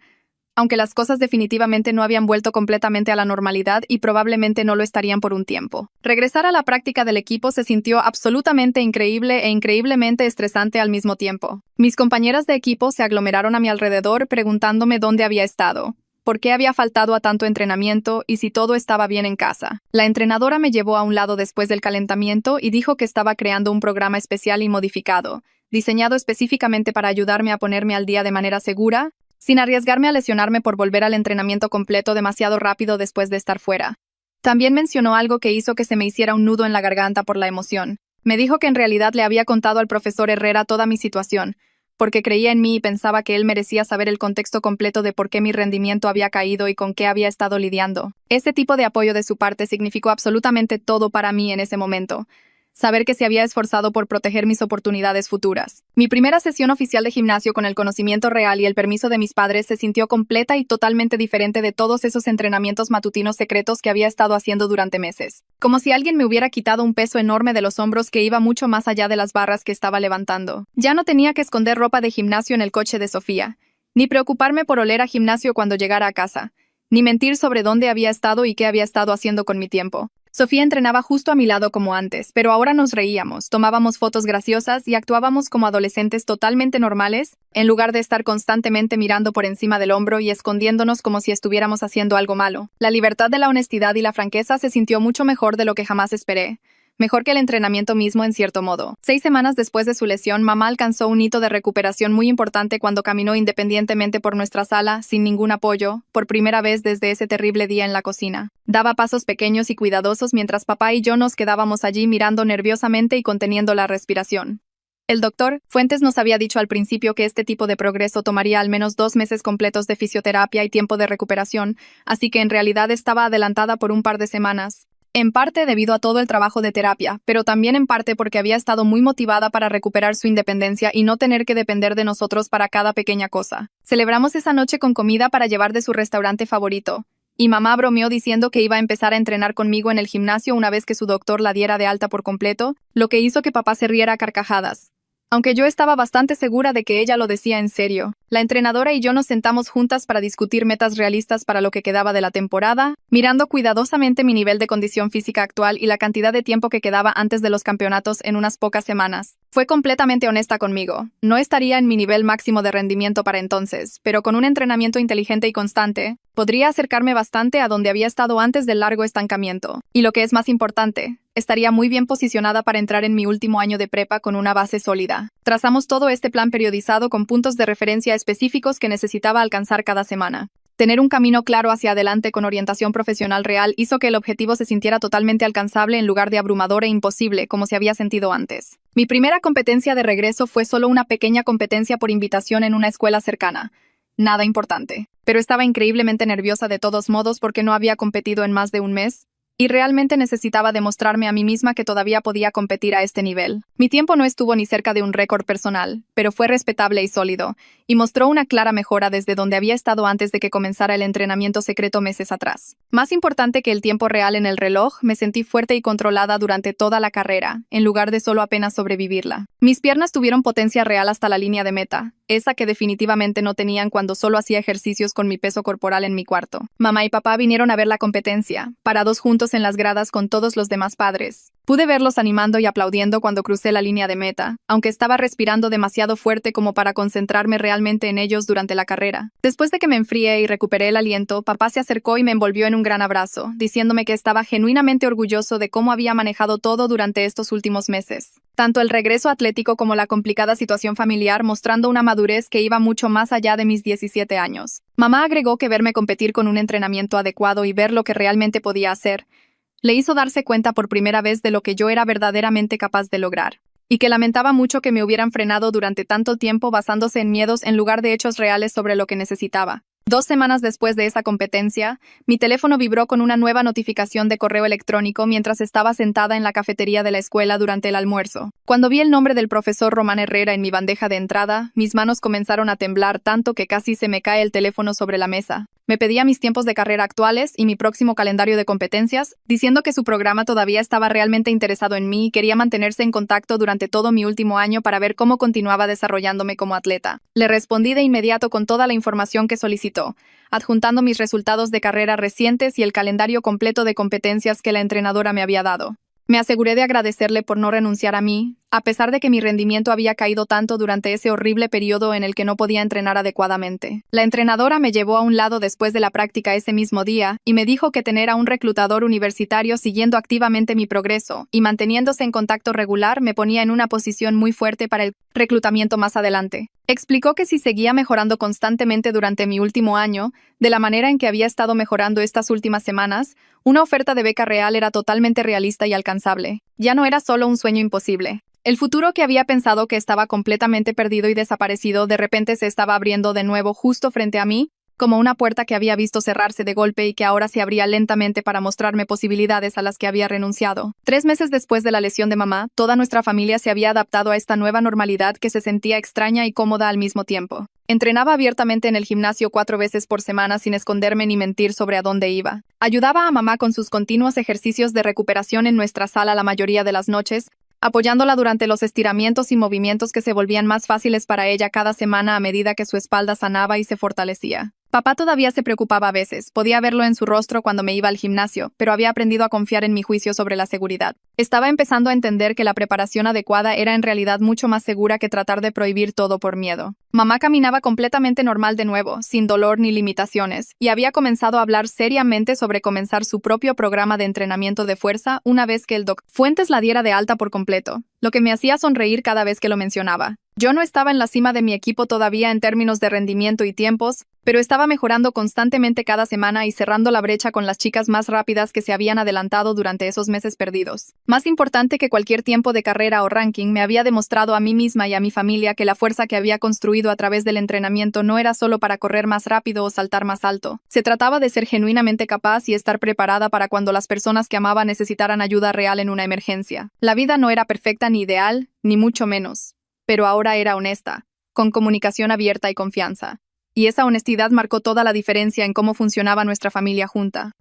aunque las cosas definitivamente no habían vuelto completamente a la normalidad y probablemente no lo estarían por un tiempo. Regresar a la práctica del equipo se sintió absolutamente increíble e increíblemente estresante al mismo tiempo. Mis compañeras de equipo se aglomeraron a mi alrededor preguntándome dónde había estado, por qué había faltado a tanto entrenamiento y si todo estaba bien en casa. La entrenadora me llevó a un lado después del calentamiento y dijo que estaba creando un programa especial y modificado, diseñado específicamente para ayudarme a ponerme al día de manera segura, sin arriesgarme a lesionarme por volver al entrenamiento completo demasiado rápido después de estar fuera. También mencionó algo que hizo que se me hiciera un nudo en la garganta por la emoción. Me dijo que en realidad le había contado al profesor Herrera toda mi situación, porque creía en mí y pensaba que él merecía saber el contexto completo de por qué mi rendimiento había caído y con qué había estado lidiando. Ese tipo de apoyo de su parte significó absolutamente todo para mí en ese momento. Saber que se había esforzado por proteger mis oportunidades futuras. Mi primera sesión oficial de gimnasio con el conocimiento real y el permiso de mis padres se sintió completa y totalmente diferente de todos esos entrenamientos matutinos secretos que había estado haciendo durante meses. Como si alguien me hubiera quitado un peso enorme de los hombros que iba mucho más allá de las barras que estaba levantando. Ya no tenía que esconder ropa de gimnasio en el coche de Sofía, ni preocuparme por oler a gimnasio cuando llegara a casa, ni mentir sobre dónde había estado y qué había estado haciendo con mi tiempo. Sofía entrenaba justo a mi lado como antes, pero ahora nos reíamos, tomábamos fotos graciosas y actuábamos como adolescentes totalmente normales, en lugar de estar constantemente mirando por encima del hombro y escondiéndonos como si estuviéramos haciendo algo malo. La libertad de la honestidad y la franqueza se sintió mucho mejor de lo que jamás esperé. Mejor que el entrenamiento mismo en cierto modo. 6 semanas después de su lesión, mamá alcanzó un hito de recuperación muy importante cuando caminó independientemente por nuestra sala, sin ningún apoyo, por primera vez desde ese terrible día en la cocina. Daba pasos pequeños y cuidadosos mientras papá y yo nos quedábamos allí mirando nerviosamente y conteniendo la respiración. El doctor Fuentes nos había dicho al principio que este tipo de progreso tomaría al menos 2 meses completos de fisioterapia y tiempo de recuperación, así que en realidad estaba adelantada por un par de semanas. En parte debido a todo el trabajo de terapia, pero también en parte porque había estado muy motivada para recuperar su independencia y no tener que depender de nosotros para cada pequeña cosa. Celebramos esa noche con comida para llevar de su restaurante favorito, y mamá bromeó diciendo que iba a empezar a entrenar conmigo en el gimnasio una vez que su doctor la diera de alta por completo, lo que hizo que papá se riera a carcajadas. Aunque yo estaba bastante segura de que ella lo decía en serio. La entrenadora y yo nos sentamos juntas para discutir metas realistas para lo que quedaba de la temporada, mirando cuidadosamente mi nivel de condición física actual y la cantidad de tiempo que quedaba antes de los campeonatos en unas pocas semanas. Fue completamente honesta conmigo. No estaría en mi nivel máximo de rendimiento para entonces, pero con un entrenamiento inteligente y constante, Podría acercarme bastante a donde había estado antes del largo estancamiento. Y lo que es más importante, estaría muy bien posicionada para entrar en mi último año de prepa con una base sólida. Trazamos todo este plan periodizado con puntos de referencia específicos que necesitaba alcanzar cada semana. Tener un camino claro hacia adelante con orientación profesional real hizo que el objetivo se sintiera totalmente alcanzable en lugar de abrumador e imposible, como se había sentido antes. Mi primera competencia de regreso fue solo una pequeña competencia por invitación en una escuela cercana. Nada importante. Pero estaba increíblemente nerviosa de todos modos porque no había competido en más de un mes. Y realmente necesitaba demostrarme a mí misma que todavía podía competir a este nivel. Mi tiempo no estuvo ni cerca de un récord personal, pero fue respetable y sólido, y mostró una clara mejora desde donde había estado antes de que comenzara el entrenamiento secreto meses atrás. Más importante que el tiempo real en el reloj, me sentí fuerte y controlada durante toda la carrera, en lugar de solo apenas sobrevivirla. Mis piernas tuvieron potencia real hasta la línea de meta, esa que definitivamente no tenían cuando solo hacía ejercicios con mi peso corporal en mi cuarto. Mamá y papá vinieron a ver la competencia, parados juntos en las gradas con todos los demás padres. Pude verlos animando y aplaudiendo cuando crucé la línea de meta, aunque estaba respirando demasiado fuerte como para concentrarme realmente en ellos durante la carrera. Después de que me enfrié y recuperé el aliento, papá se acercó y me envolvió en un gran abrazo, diciéndome que estaba genuinamente orgulloso de cómo había manejado todo durante estos últimos meses. Tanto el regreso atlético como la complicada situación familiar, mostrando una madurez que iba mucho más allá de mis 17 años. Mamá agregó que verme competir con un entrenamiento adecuado y ver lo que realmente podía hacer le hizo darse cuenta por primera vez de lo que yo era verdaderamente capaz de lograr, y que lamentaba mucho que me hubieran frenado durante tanto tiempo basándose en miedos en lugar de hechos reales sobre lo que necesitaba. 2 semanas después de esa competencia, mi teléfono vibró con una nueva notificación de correo electrónico mientras estaba sentada en la cafetería de la escuela durante el almuerzo. Cuando vi el nombre del profesor Román Herrera en mi bandeja de entrada, mis manos comenzaron a temblar tanto que casi se me cae el teléfono sobre la mesa. Me pedía mis tiempos de carrera actuales y mi próximo calendario de competencias, diciendo que su programa todavía estaba realmente interesado en mí y quería mantenerse en contacto durante todo mi último año para ver cómo continuaba desarrollándome como atleta. Le respondí de inmediato con toda la información que solicitó, adjuntando mis resultados de carrera recientes y el calendario completo de competencias que la entrenadora me había dado. Me aseguré de agradecerle por no renunciar a mí, a pesar de que mi rendimiento había caído tanto durante ese horrible periodo en el que no podía entrenar adecuadamente. La entrenadora me llevó a un lado después de la práctica ese mismo día y me dijo que tener a un reclutador universitario siguiendo activamente mi progreso y manteniéndose en contacto regular me ponía en una posición muy fuerte para el reclutamiento más adelante. Explicó que si seguía mejorando constantemente durante mi último año, de la manera en que había estado mejorando estas últimas semanas, una oferta de beca real era totalmente realista y alcanzable. Ya no era solo un sueño imposible. El futuro que había pensado que estaba completamente perdido y desaparecido de repente se estaba abriendo de nuevo justo frente a mí, como una puerta que había visto cerrarse de golpe y que ahora se abría lentamente para mostrarme posibilidades a las que había renunciado. 3 meses después de la lesión de mamá, toda nuestra familia se había adaptado a esta nueva normalidad que se sentía extraña y cómoda al mismo tiempo. Entrenaba abiertamente en el gimnasio 4 veces por semana sin esconderme ni mentir sobre a dónde iba. Ayudaba a mamá con sus continuos ejercicios de recuperación en nuestra sala la mayoría de las noches, apoyándola durante los estiramientos y movimientos que se volvían más fáciles para ella cada semana a medida que su espalda sanaba y se fortalecía. Papá todavía se preocupaba a veces, podía verlo en su rostro cuando me iba al gimnasio, pero había aprendido a confiar en mi juicio sobre la seguridad. Estaba empezando a entender que la preparación adecuada era en realidad mucho más segura que tratar de prohibir todo por miedo. Mamá caminaba completamente normal de nuevo, sin dolor ni limitaciones, y había comenzado a hablar seriamente sobre comenzar su propio programa de entrenamiento de fuerza una vez que el Doc Fuentes la diera de alta por completo, lo que me hacía sonreír cada vez que lo mencionaba. Yo no estaba en la cima de mi equipo todavía en términos de rendimiento y tiempos, pero estaba mejorando constantemente cada semana y cerrando la brecha con las chicas más rápidas que se habían adelantado durante esos meses perdidos. Más importante que cualquier tiempo de carrera o ranking, me había demostrado a mí misma y a mi familia que la fuerza que había construido a través del entrenamiento no era solo para correr más rápido o saltar más alto. Se trataba de ser genuinamente capaz y estar preparada para cuando las personas que amaba necesitaran ayuda real en una emergencia. La vida no era perfecta ni ideal, ni mucho menos, pero ahora era honesta, con comunicación abierta y confianza. Y esa honestidad marcó toda la diferencia en cómo funcionaba nuestra familia junta.